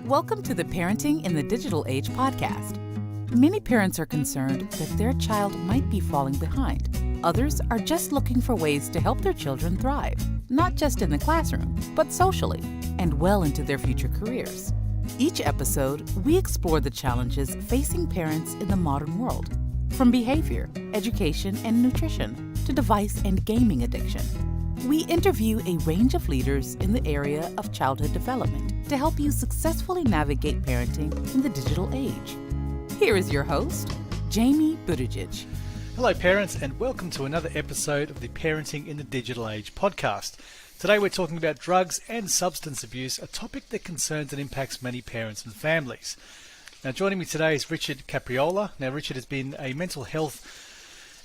Welcome to the Parenting in the Digital Age podcast. Many parents are concerned that their child might be falling behind. Others are just looking for ways to help their children thrive, not just in the classroom, but socially, and well into their future careers. Each episode, we explore the challenges facing parents in the modern world, from behavior, education, and nutrition to device and gaming addiction. We interview a range of leaders in the area of childhood development to help you successfully navigate parenting in the digital age. Here is your host, Jamie Buttigieg. Hello parents, and welcome to another episode of the Parenting in the Digital Age podcast. Today we're talking about drugs and substance abuse, a topic that concerns and impacts many parents and families. Now joining me today is Richard Capriola. Now Richard has been a mental health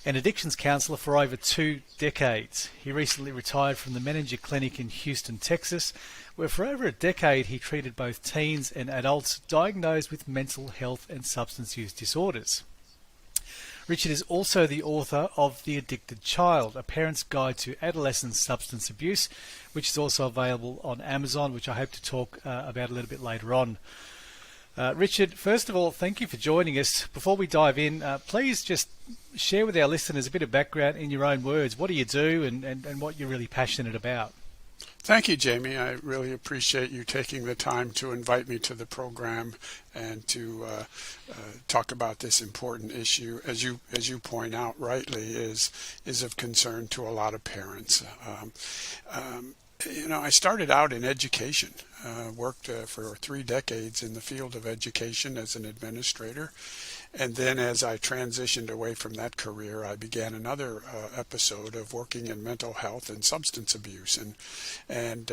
and addictions counsellor for over 2 decades. He recently retired from the Menninger Clinic in Houston, Texas, where for over a decade he treated both teens and adults diagnosed with mental health and substance use disorders. Richard is also the author of The Addicted Child, A Parent's Guide to Adolescent Substance Abuse, which is also available on Amazon, which I hope to talk about a little bit later on. Richard, first of all, thank you for joining us. Before we dive in, please just share with our listeners a bit of background in your own words. What do you do and what you're really passionate about? Thank you, Jamie. I really appreciate you taking the time to invite me to the program and to talk about this important issue. As you point out rightly, is of concern to a lot of parents. I started out in education, worked for 3 decades in the field of education as an administrator. And then as I transitioned away from that career, I began another episode of working in mental health and substance abuse and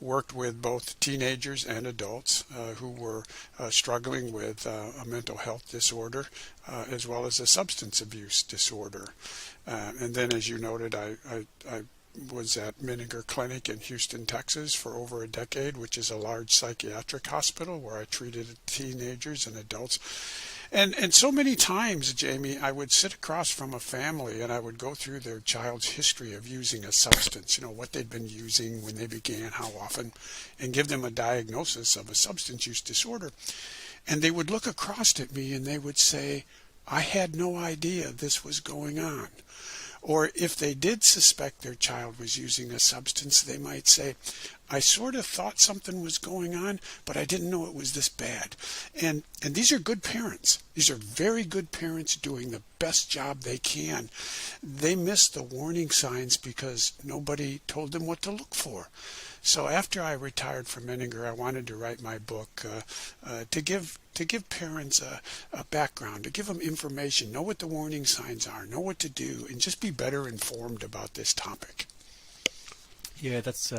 worked with both teenagers and adults who were struggling with a mental health disorder as well as a substance abuse disorder. And then, as you noted, I was at Menninger Clinic in Houston, Texas for over a decade, which is a large psychiatric hospital where I treated teenagers and adults. And so many times, Jamie, I would sit across from a family and I would go through their child's history of using a substance, what they'd been using, when they began, how often, and give them a diagnosis of a substance use disorder. And they would look across at me and they would say, I had no idea this was going on. Or if they did suspect their child was using a substance, they might say, I sort of thought something was going on, but I didn't know it was this bad. And these are good parents. These are very good parents doing the best job they can. They miss the warning signs because nobody told them what to look for. So after I retired from Menninger, I wanted to write my book to give parents a background, to give them information, know what the warning signs are, know what to do, and just be better informed about this topic. Yeah, that's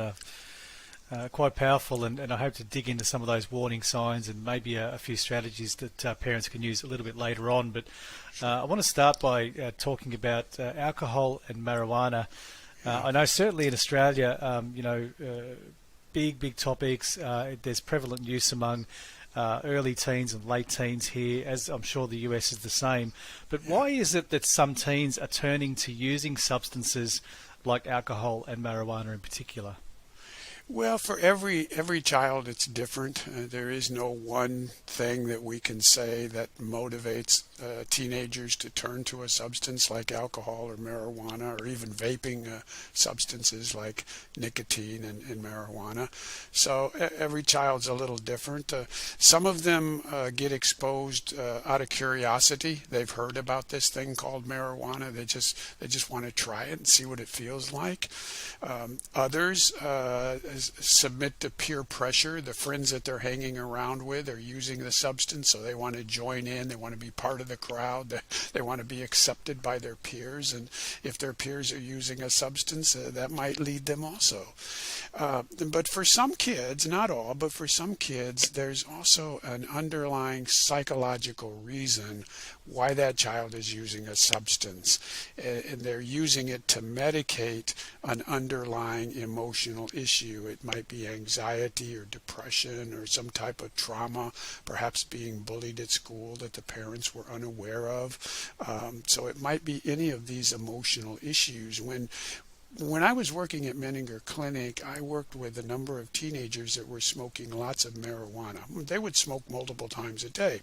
quite powerful, and I hope to dig into some of those warning signs and maybe a few strategies that parents can use a little bit later on. But I want to start by talking about alcohol and marijuana. I know certainly in Australia, big topics. There's prevalent use among early teens and late teens here, as I'm sure the US is the same. But why is it that some teens are turning to using substances like alcohol and marijuana in particular? Well, for every child, it's different. There is no one thing that we can say that motivates teenagers to turn to a substance like alcohol or marijuana, or even vaping substances like nicotine and marijuana. So every child's a little different. Some of them get exposed out of curiosity. They've heard about this thing called marijuana. They just want to try it and see what it feels like. Others submit to peer pressure. The friends that they're hanging around with are using the substance, so they want to join in. They want to be part of the crowd. They want to be accepted by their peers, and if their peers are using a substance, that might lead them also. But for some kids, not all, but for some kids, there's also an underlying psychological reason why that child is using a substance, and they're using it to medicate an underlying emotional issue. It might be anxiety or depression or some type of trauma, perhaps being bullied at school that the parents were unaware of. So it might be any of these emotional issues. When When I was working at Menninger Clinic, I worked with a number of teenagers that were smoking lots of marijuana. They would smoke multiple times a day.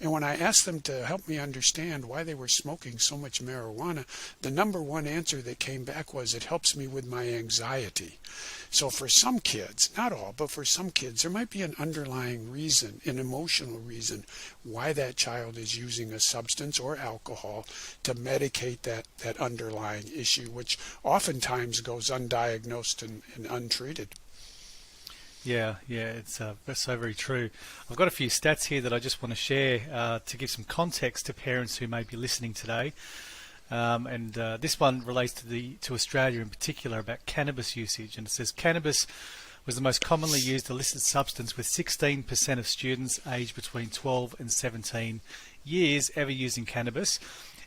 And when I asked them to help me understand why they were smoking so much marijuana, the number one answer that came back was, it helps me with my anxiety. So for some kids, not all, but for some kids, there might be an underlying reason, an emotional reason, why that child is using a substance or alcohol to medicate that underlying issue, which oftentimes goes undiagnosed and untreated. Yeah, that's so very true. I've got a few stats here that I just want to share to give some context to parents who may be listening today. This one relates to Australia in particular, about cannabis usage, and it says cannabis was the most commonly used illicit substance, with 16% of students aged between 12 and 17 years ever using cannabis,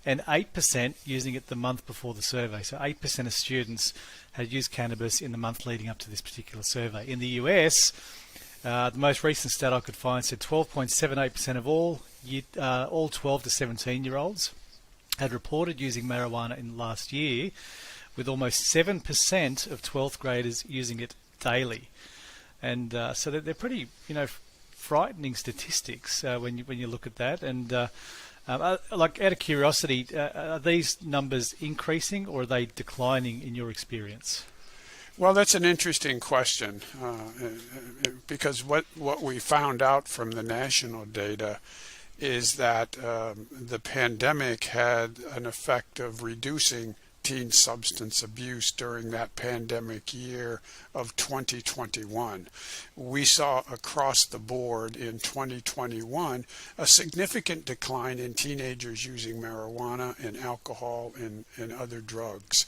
and 8% using it the month before the survey. So 8% of students had used cannabis in the month leading up to this particular survey. In the US, the most recent stat I could find said 12.78% of all 12 to 17-year-olds had reported using marijuana in last year, with almost 7% of 12th graders using it daily. And so they're pretty, frightening statistics when you look at that. And like, out of curiosity, are these numbers increasing or are they declining in your experience? Well, that's an interesting question because what we found out from the national data is that the pandemic had an effect of reducing teen substance abuse during that pandemic year of 2021. We saw across the board in 2021 a significant decline in teenagers using marijuana and alcohol and other drugs.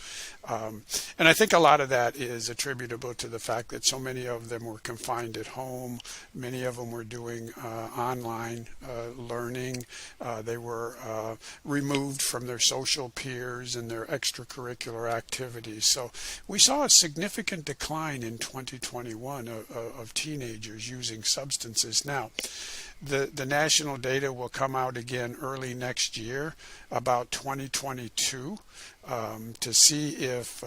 And I think a lot of that is attributable to the fact that so many of them were confined at home. Many of them were doing online learning. They were removed from their social peers and their extracurricular activities. So we saw a significant decline in 2021 of teenagers using substances. Now, the national data will come out again early next year, about 2022, to see if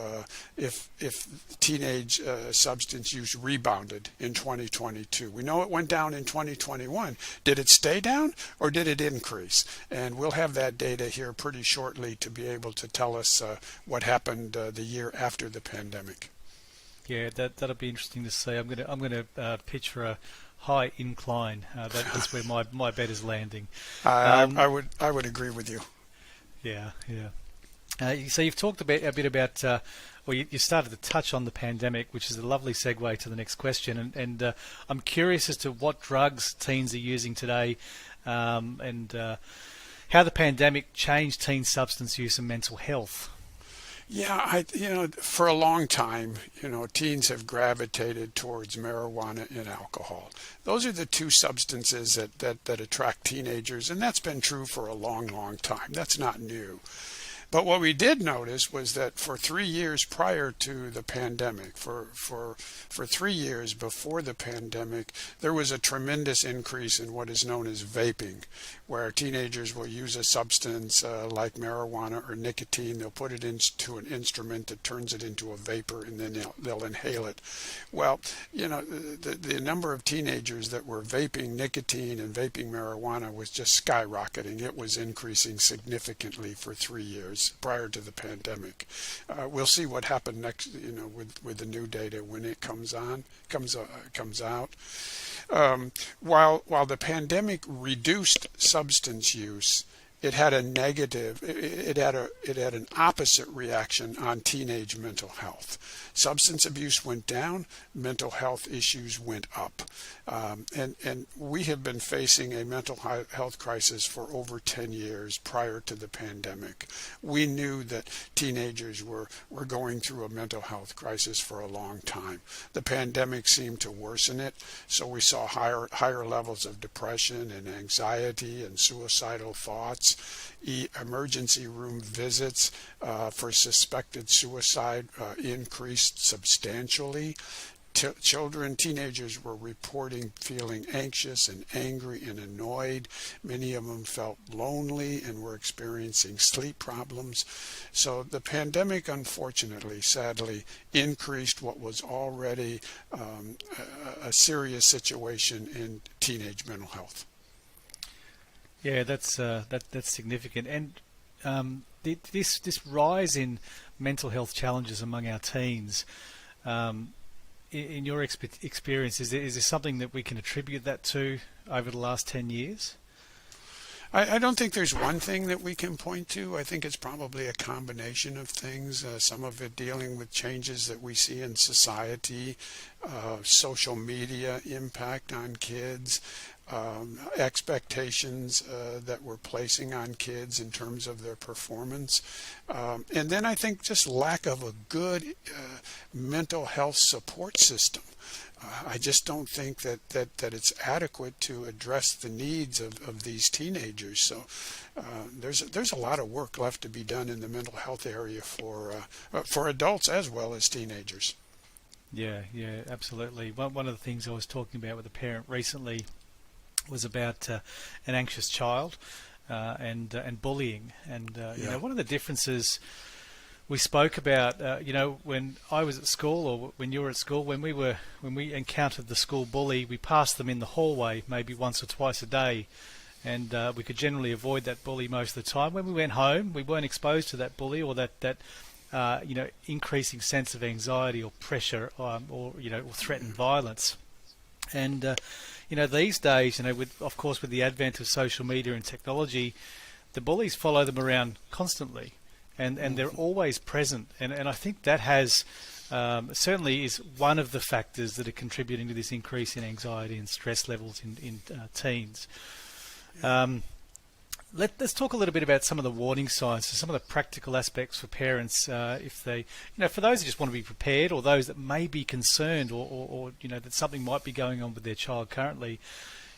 teenage substance use rebounded in 2022. We know it went down in 2021. Did it stay down or did it increase? And we'll have that data here pretty shortly to be able to tell us what happened the year after the pandemic. Yeah, that'll be interesting to see. I'm gonna pitch for a high incline. That's where my bet is landing. I would agree with you. Yeah. So you've talked a bit about, you started to touch on the pandemic, which is a lovely segue to the next question. And I'm curious as to what drugs teens are using today, and how the pandemic changed teen substance use and mental health. Yeah, for a long time, teens have gravitated towards marijuana and alcohol. Those are the two substances that attract teenagers, and that's been true for a long, long time. That's not new. But what we did notice was that for 3 years prior to the pandemic, for 3 years before the pandemic, there was a tremendous increase in what is known as vaping, where teenagers will use a substance like marijuana or nicotine. They'll put it into an instrument that turns it into a vapor, and then they'll inhale it. Well, the number of teenagers that were vaping nicotine and vaping marijuana was just skyrocketing. It was increasing significantly for 3 years prior to the pandemic. We'll see what happened next, with the new data when it comes out. While the pandemic reduced substance use, it had an opposite reaction on teenage mental health. Substance abuse went down, mental health issues went up. And we have been facing a mental health crisis for over 10 years prior to the pandemic. We knew that teenagers were going through a mental health crisis for a long time. The pandemic seemed to worsen it, so we saw higher levels of depression and anxiety and suicidal thoughts. Emergency room visits for suspected suicide increased substantially. Teenagers were reporting feeling anxious and angry and annoyed. Many of them felt lonely and were experiencing sleep problems. So the pandemic, unfortunately, sadly, increased what was already a serious situation in teenage mental health. Yeah, that's significant. And this rise in mental health challenges among our teens, in your experience, is there something that we can attribute that to over the last 10 years? I don't think there's one thing that we can point to. I think it's probably a combination of things, some of it dealing with changes that we see in society, social media impact on kids, expectations that we're placing on kids in terms of their performance. And then I think just lack of a good mental health support system. I just don't think that it's adequate to address the needs of these teenagers. So there's a lot of work left to be done in the mental health area for adults as well as teenagers. Yeah, absolutely. One of the things I was talking about with a parent recently was about an anxious child and bullying. And one of the differences we spoke about, when I was at school or when you were at school, when we encountered the school bully, we passed them in the hallway maybe once or twice a day, and we could generally avoid that bully most of the time. When we went home, we weren't exposed to that bully or that increasing sense of anxiety or pressure or threatened violence. And these days, with the advent of social media and technology, the bullies follow them around constantly. And they're always present, and I think that has certainly is one of the factors that are contributing to this increase in anxiety and stress levels in teens. Let's talk a little bit about some of the warning signs, so some of the practical aspects for parents, if they, for those who just want to be prepared, or those that may be concerned, or that something might be going on with their child currently.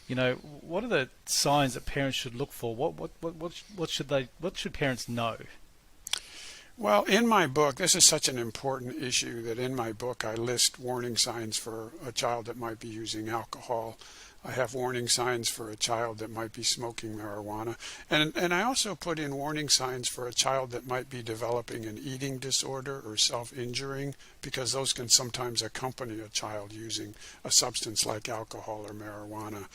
What are the signs that parents should look for? What should parents know? Well, in my book, this is such an important issue that in my book I list warning signs for a child that might be using alcohol. I have warning signs for a child that might be smoking marijuana. And I also put in warning signs for a child that might be developing an eating disorder or self-injuring, because those can sometimes accompany a child using a substance like alcohol or marijuana.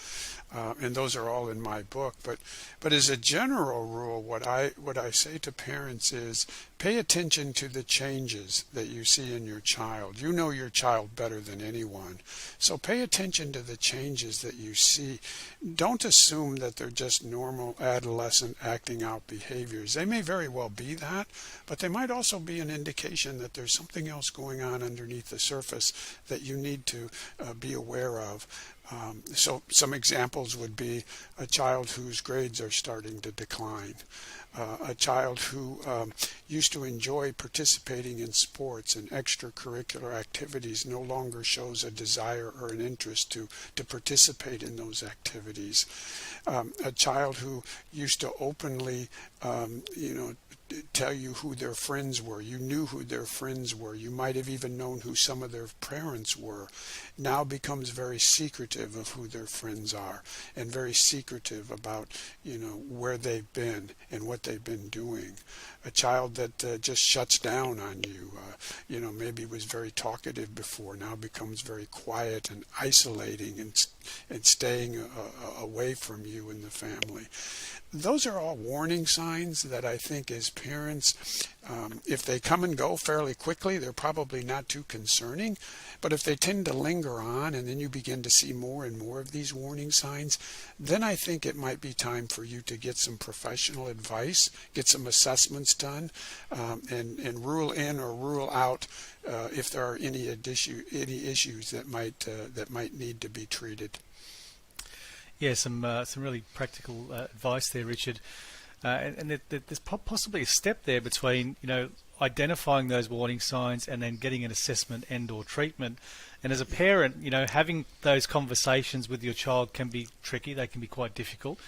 And those are all in my book. But as a general rule, what I say to parents is pay attention to the changes that you see in your child. You know your child better than anyone. So pay attention to the changes that you see. Don't assume that they're just normal adolescent acting out behaviors. They may very well be that, but they might also be an indication that there's something else going on underneath the surface that you need to be aware of. So some examples would be a child whose grades are starting to decline, a child who used to enjoy participating in sports and extracurricular activities no longer shows a desire or an interest to participate in those activities, a child who used to openly tell you who their friends were. You knew who their friends were. You might have even known who some of their parents were. Now becomes very secretive of who their friends are, and very secretive about where they've been and what they've been doing. A child that just shuts down on you, maybe was very talkative before, now becomes very quiet and isolating and staying away from you and the family. Those are all warning signs that I think as parents, if they come and go fairly quickly, they're probably not too concerning. But if they tend to linger on and then you begin to see more and more of these warning signs, then I think it might be time for you to get some professional advice, get some assessments done, and rule in or rule out if there are any issues that might need to be treated. Yeah, some really practical advice there, Richard. And there's possibly a step there between identifying those warning signs and then getting an assessment and/or treatment. And as a parent, having those conversations with your child can be tricky. They can be quite difficult.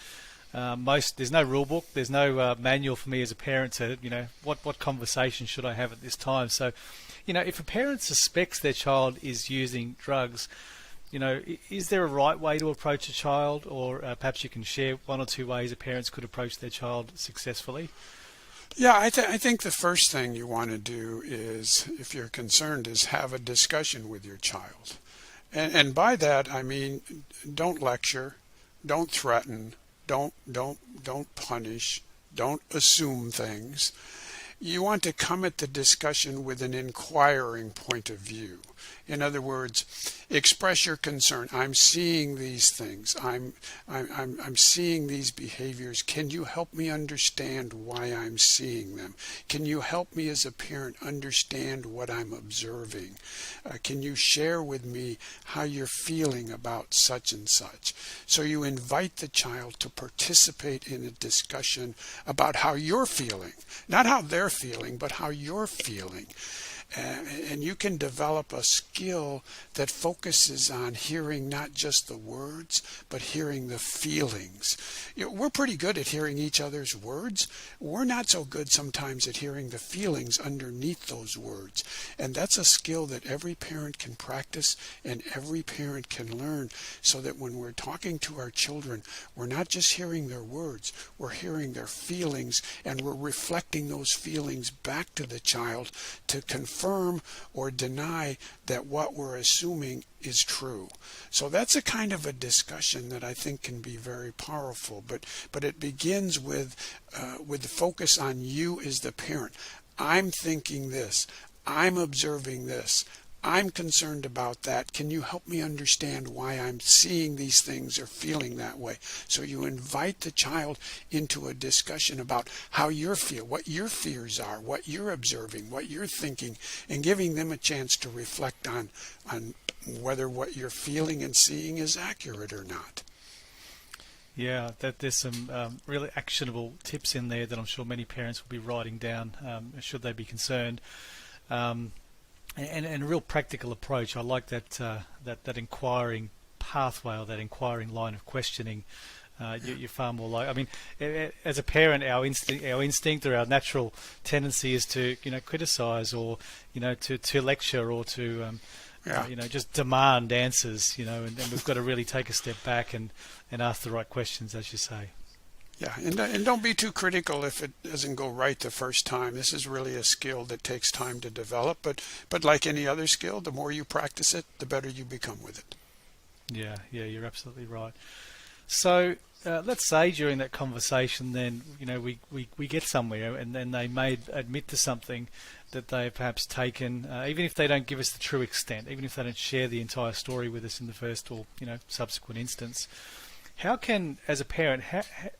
There's no rule book, there's no manual for me as a parent to, what conversation should I have at this time. So, if a parent suspects their child is using drugs, is there a right way to approach a child, or perhaps you can share one or two ways a parents could approach their child successfully? Yeah, I think the first thing you want to do is, if you're concerned, is have a discussion with your child. And by that, I mean, don't lecture, don't threaten, don't punish, don't assume things. You want to come at the discussion with an inquiring point of view. In other words, express your concern. I'm seeing these things. I'm seeing these behaviors. Can you help me understand why I'm seeing them? Can you help me as a parent understand what I'm observing? Can you share with me how you're feeling about such and such? So you invite the child to participate in a discussion about how you're feeling, not how they're feeling, but how you're feeling. And you can develop a skill that focuses on hearing not just the words, but hearing the feelings. We're pretty good at hearing each other's words. We're not so good sometimes at hearing the feelings underneath those words. And that's a skill that every parent can practice and every parent can learn, so that when we're talking to our children, we're not just hearing their words, we're hearing their feelings, and we're reflecting those feelings back to the child to confirm or deny that what we're assuming is true. So that's a kind of a discussion that I think can be very powerful. But it begins with the focus on you as the parent. I'm thinking this. I'm observing this. I'm concerned about that. Can you help me understand why I'm seeing these things or feeling that way? So you invite the child into a discussion about how you feel, what your fears are, what you're observing, what you're thinking, and giving them a chance to reflect on whether what you're feeling and seeing is accurate or not. Yeah, there's some really actionable tips in there that I'm sure many parents will be writing down should they be concerned. And a real practical approach. I like that inquiring pathway, or that inquiring line of questioning. You're far more like. I mean, as a parent, our instinct or our natural tendency is to criticize, or to lecture, or to just demand answers. And we've got to really take a step back and ask the right questions, as you say. Yeah, and don't be too critical if it doesn't go right the first time. This is really a skill that takes time to develop, but like any other skill, the more you practice it, the better you become with it. Yeah, you're absolutely right. So let's say during that conversation, then we get somewhere, and then they may admit to something that they've perhaps taken, even if they don't give us the true extent, even if they don't share the entire story with us in the first or subsequent instance. How can, as a parent,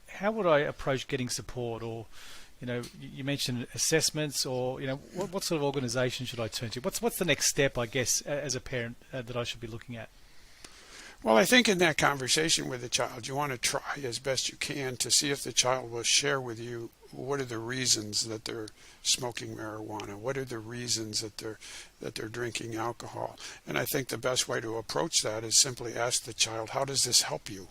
how would I approach getting support? Or, you mentioned assessments, or what sort of organisation should I turn to? What's the next step, I guess, as a parent that I should be looking at? Well, I think in that conversation with the child, you want to try as best you can to see if the child will share with you what are the reasons that they're smoking marijuana, what are the reasons that they're drinking alcohol. And I think the best way to approach that is simply ask the child, how does this help you?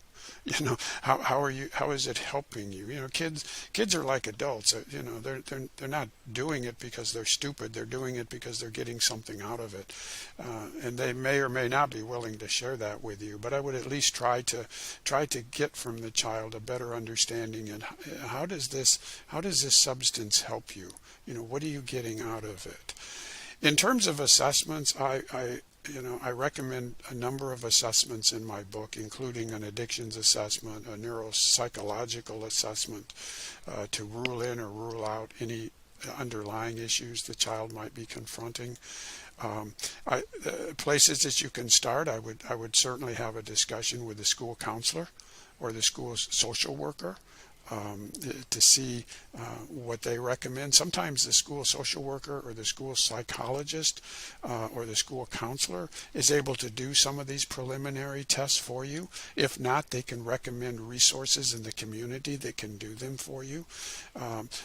How is it helping you? Kids are like adults. They're not doing it because they're stupid. They're doing it because they're getting something out of it, and they may or may not be willing to share that with you. But I would at least try to get from the child a better understanding. And how does this substance help you? What are you getting out of it? In terms of assessments, I recommend a number of assessments in my book, including an addictions assessment, a neuropsychological assessment, to rule in or rule out any underlying issues the child might be confronting. Places that you can start, I would certainly have a discussion with the school counselor or the school social worker. To see what they recommend. Sometimes the school social worker or the school psychologist or the school counselor is able to do some of these preliminary tests for you. If not, they can recommend resources in the community that can do them for you.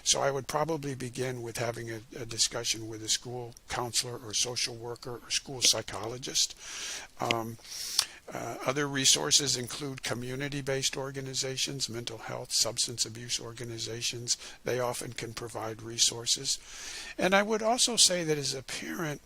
So I would probably begin with having a discussion with a school counselor or social worker or school psychologist. Other resources include community-based organizations, mental health, substance abuse organizations. They often can provide resources. And I would also say that as a parent,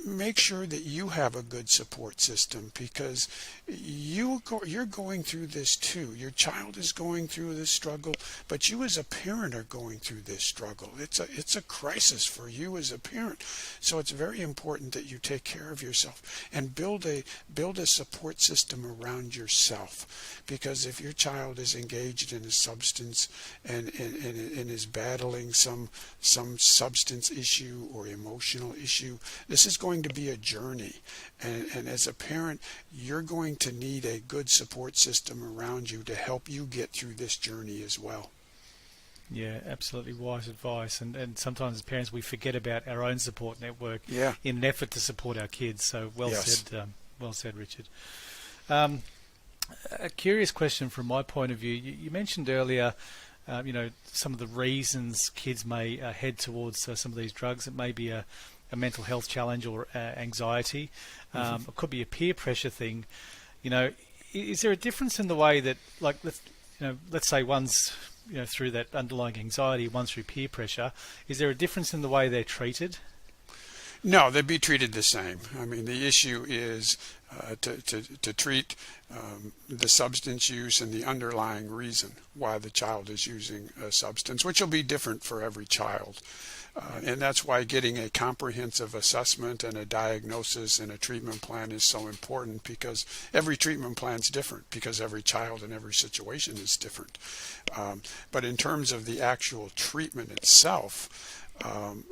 make sure that you have a good support system, because you're going through this too. Your child is going through this struggle, but you as a parent are going through this struggle. It's a crisis for you as a parent. So it's very important that you take care of yourself and build a support system around yourself, because if your child is engaged in a substance and is battling some substance issue or emotional issue, this is going to be a journey, and as a parent, you're going to need a good support system around you to help you get through this journey as well. Yeah, absolutely wise advice. And sometimes as parents we forget about our own support network in an effort to support our kids. So well said, Richard. A curious question from my point of view. You mentioned earlier, some of the reasons kids may head towards some of these drugs. It may be a mental health challenge or anxiety. It could be a peer pressure thing. Is there a difference in the way that, like, let's say one's through that underlying anxiety, one's through peer pressure? Is there a difference in the way they're treated? No, they'd be treated the same. I mean, the issue is to treat the substance use and the underlying reason why the child is using a substance, which will be different for every child. And that's why getting a comprehensive assessment and a diagnosis and a treatment plan is so important, because every treatment plan is different, because every child and every situation is different. But in terms of the actual treatment itself,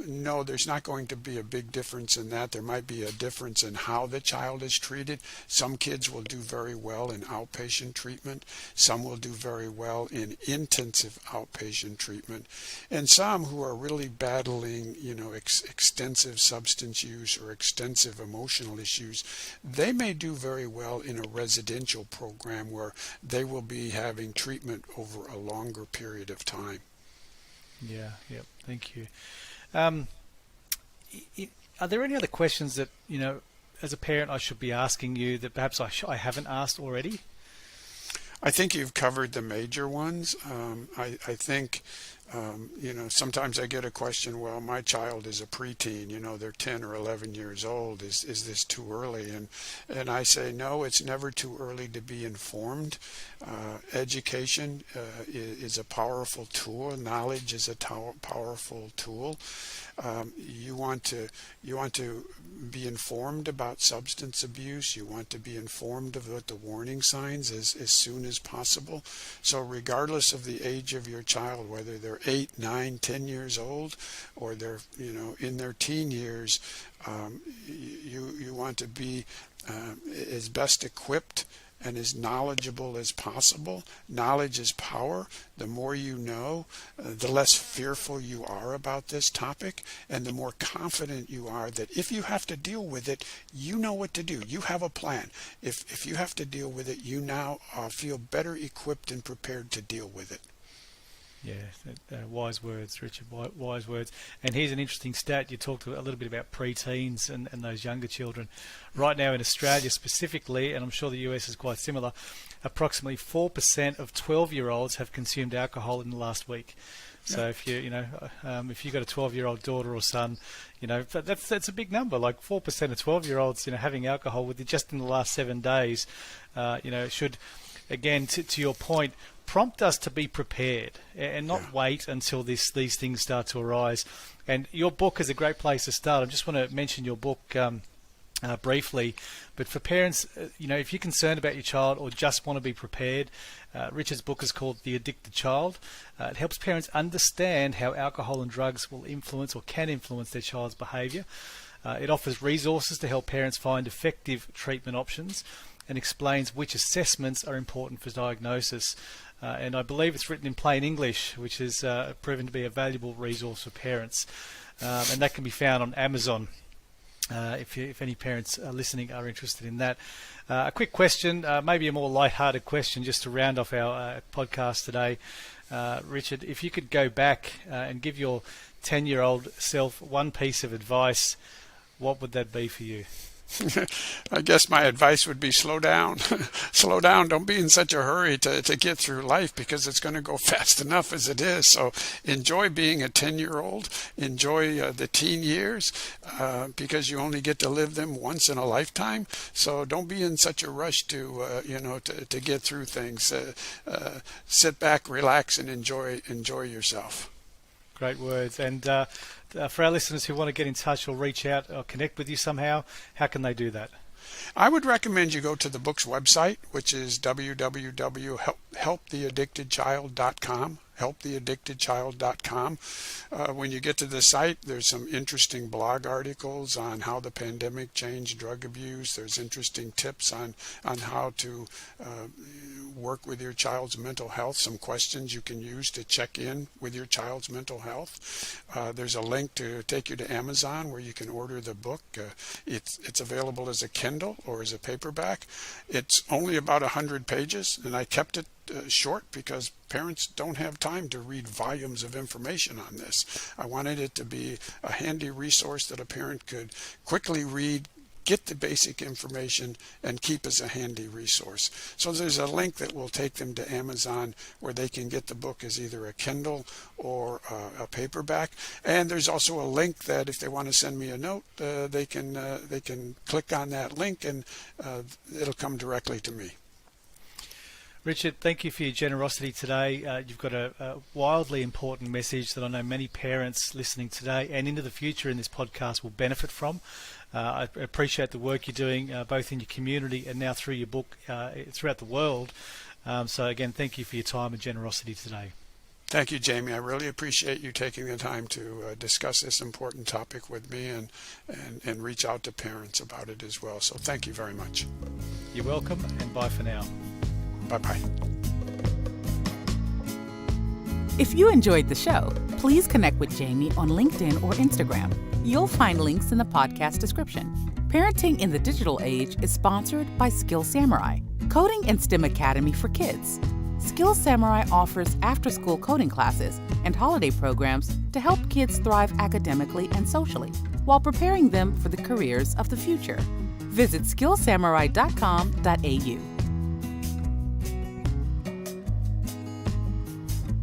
no, there's not going to be a big difference in that. There might be a difference in how the child is treated. Some kids will do very well in outpatient treatment. Some will do very well in intensive outpatient treatment. And some who are really battling, extensive substance use or extensive emotional issues, they may do very well in a residential program where they will be having treatment over a longer period of time. Thank you. Are there any other questions that, as a parent, I should be asking you that perhaps I haven't asked already? I think you've covered the major ones. I think, sometimes I get a question, well, my child is a preteen, they're 10 or 11 years old. Is this too early? And I say, no, it's never too early to be informed. Education is a powerful tool. Knowledge is a powerful tool. You want to be informed about substance abuse. You want to be informed about the warning signs as soon as possible. So regardless of the age of your child, whether they're 8, 9, 10 years old, or they're in their teen years, you want to be as best equipped and as knowledgeable as possible. Knowledge is power. The more you know, the less fearful you are about this topic, and the more confident you are that if you have to deal with it, you know what to do. You have a plan. If you have to deal with it, you now feel better equipped and prepared to deal with it. Yeah, wise words, Richard, wise words. And here's an interesting stat. You talked a little bit about preteens and those younger children. Right now in Australia specifically, and I'm sure the US is quite similar, approximately 4% of 12-year-olds have consumed alcohol in the last week. So if you've got a 12-year-old daughter or son, that's a big number. Like 4% of 12-year-olds, having alcohol with just in the last 7 days, should, again, to your point, prompt us to be prepared and not wait until these things start to arise. And your book is a great place to start. I just want to mention your book briefly, but for parents, if you're concerned about your child or just want to be prepared, Richard's book is called The Addicted Child. It helps parents understand how alcohol and drugs will influence or can influence their child's behaviour. It offers resources to help parents find effective treatment options and explains which assessments are important for diagnosis. And I believe it's written in plain English, which has proven to be a valuable resource for parents. And that can be found on Amazon, if any parents listening are interested in that. A quick question, maybe a more light-hearted question, just to round off our podcast today. Richard, if you could go back and give your 10-year-old self one piece of advice, what would that be for you? I guess my advice would be slow down. Slow down. Don't be in such a hurry to get through life, because it's going to go fast enough as it is. So enjoy being a 10-year-old. Enjoy the teen years, because you only get to live them once in a lifetime. So don't be in such a rush to get through things. Sit back, relax, and enjoy yourself. Great words. And for our listeners who want to get in touch or reach out or connect with you somehow, how can they do that? I would recommend you go to the book's website, which is www.helptheaddictedchild.com. helptheaddictedchild.com. When you get to the site, there's some interesting blog articles on how the pandemic changed drug abuse. There's interesting tips on how to work with your child's mental health, some questions you can use to check in with your child's mental health. There's a link to take you to Amazon where you can order the book. It's available as a Kindle or as a paperback. It's only about 100 pages, and I kept it short because parents don't have time to read volumes of information on this. I wanted it to be a handy resource that a parent could quickly read, get the basic information, and keep as a handy resource. So there's a link that will take them to Amazon where they can get the book as either a Kindle or a paperback. And there's also a link that if they want to send me a note, they can click on that link, and it'll come directly to me. Richard, thank you for your generosity today. You've got a wildly important message that I know many parents listening today and into the future in this podcast will benefit from. I appreciate the work you're doing both in your community and now through your book throughout the world. So again, thank you for your time and generosity today. Thank you, Jamie. I really appreciate you taking the time to discuss this important topic with me and reach out to parents about it as well. So thank you very much. You're welcome, and bye for now. Bye-bye. If you enjoyed the show, please connect with Jamie on LinkedIn or Instagram. You'll find links in the podcast description. Parenting in the Digital Age is sponsored by Skill Samurai, Coding and STEM Academy for Kids. Skill Samurai offers after-school coding classes and holiday programs to help kids thrive academically and socially while preparing them for the careers of the future. Visit skillsamurai.com.au.